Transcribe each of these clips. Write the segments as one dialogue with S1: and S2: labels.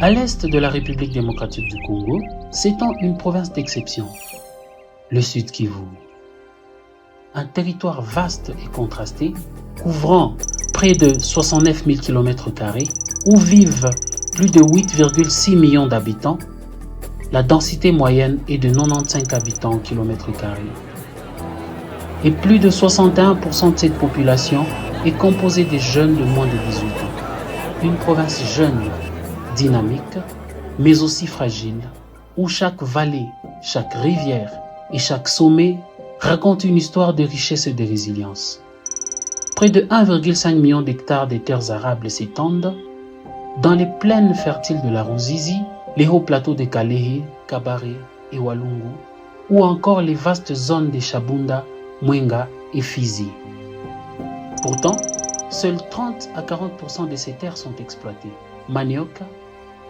S1: À l'est de la République démocratique du Congo s'étend une province d'exception, le Sud Kivu. Un territoire vaste et contrasté, couvrant près de 69 000 km², où vivent plus de 8,6 millions d'habitants. La densité moyenne est de 95 habitants au km². Et plus de 61% de cette population est composée de jeunes de moins de 18 ans. Une province jeune, dynamique, mais aussi fragile, où chaque vallée, chaque rivière et chaque sommet raconte une histoire de richesse et de résilience. Près de 1,5 million d'hectares de terres arables s'étendent dans les plaines fertiles de la Ruzizi, les hauts plateaux de Kalehe, Kabare et Walungu, ou encore les vastes zones de Shabunda, Mwenga et Fizi. Pourtant, seuls 30 à 40% de ces terres sont exploitées. Manioc,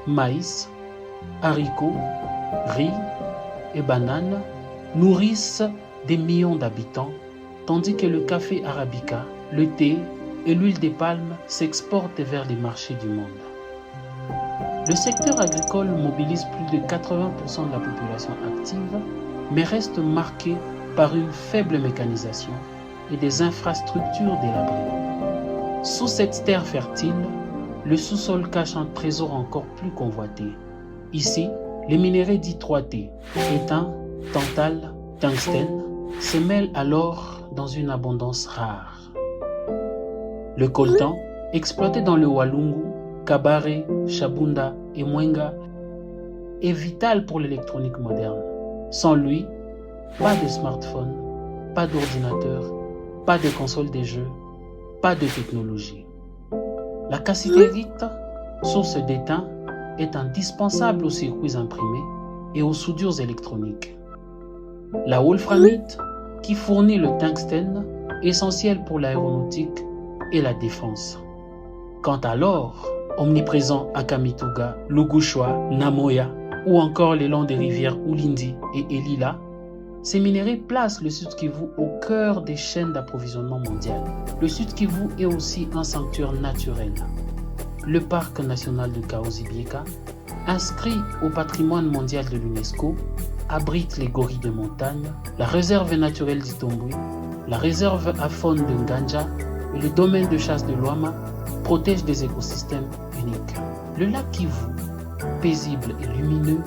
S1: maïs, haricots, riz et bananes nourrissent des millions d'habitants, tandis que le café arabica, le thé et l'huile de palme s'exportent vers les marchés du monde. Le secteur agricole mobilise plus de 80% de la population active, mais reste marqué par une faible mécanisation et des infrastructures délabrées. Sous cette terre fertile, le sous-sol cache un trésor encore plus convoité. Ici, les minéraux dits 3T, étain, tantal, tungstène, se mêlent alors dans une abondance rare. Le coltan, exploité dans le Walungu, Kabare, Shabunda et Mwenga, est vital pour l'électronique moderne. Sans lui, pas de smartphone, pas d'ordinateur, pas de console de jeux, pas de technologie. La cassitérite, source d'étain, est indispensable aux circuits imprimés et aux soudures électroniques. La wolframite, qui fournit le tungstène, essentiel pour l'aéronautique et la défense. Quant à l'or, omniprésent à Kamituga, Lugushwa, Namoya ou encore les longs des rivières Ulindi et Elila, ces minéraux placent le Sud Kivu au cœur des chaînes d'approvisionnement mondiales. Le Sud Kivu est aussi un sanctuaire naturel. Le parc national de Kahuzi-Biega, inscrit au patrimoine mondial de l'UNESCO, abrite les gorilles de montagne, la réserve naturelle d'Itombwe, la réserve à faune de Nganja et le domaine de chasse de Luama protègent des écosystèmes uniques. Le lac Kivu, paisible et lumineux,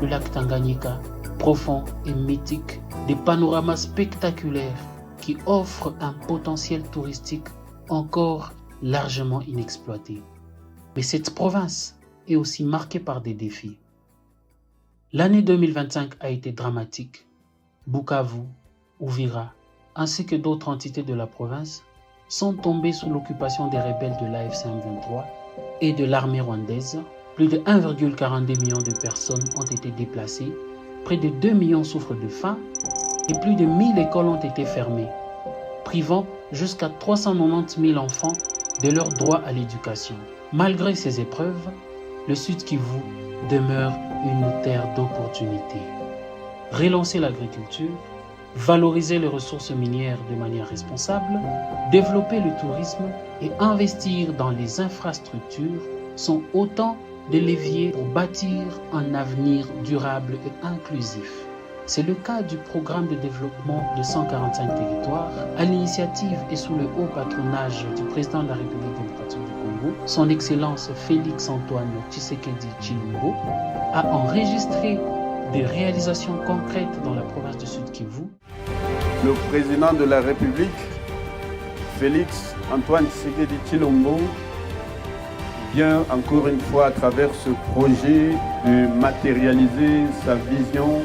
S1: le lac Tanganyika, profond et mythique, des panoramas spectaculaires qui offrent un potentiel touristique encore largement inexploité. Mais cette province est aussi marquée par des défis. L'année 2025 a été dramatique. Bukavu, Uvira, ainsi que d'autres entités de la province sont tombées sous l'occupation des rebelles de l'AFC M23 et de l'armée rwandaise. Plus de 1,42 million de personnes ont été déplacées, près de 2 millions souffrent de faim et plus de 1000 écoles ont été fermées, privant jusqu'à 390 000 enfants de leur droit à l'éducation. Malgré ces épreuves, le Sud Kivu demeure une terre d'opportunités. Relancer l'agriculture, valoriser les ressources minières de manière responsable, développer le tourisme et investir dans les infrastructures sont autant de leviers pour bâtir un avenir durable et inclusif. C'est le cas du programme de développement de 145 territoires, à l'initiative et sous le haut patronage du président de la République démocratique du Congo, son Excellence Félix Antoine Tshisekedi Tshilombo, a enregistré des réalisations concrètes dans la province du Sud Kivu.
S2: Le président de la République, Félix Antoine Tshisekedi Tshilombo, vient encore une fois à travers ce projet de matérialiser sa vision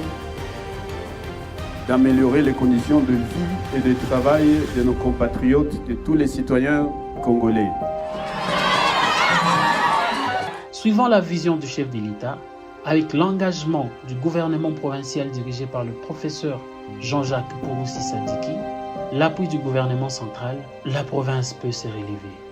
S2: d'améliorer les conditions de vie et de travail de nos compatriotes, de tous les citoyens congolais.
S1: Suivant la vision du chef de l'État, avec l'engagement du gouvernement provincial dirigé par le professeur Jean-Jacques Purusi Sadiki, l'appui du gouvernement central, la province peut se relever.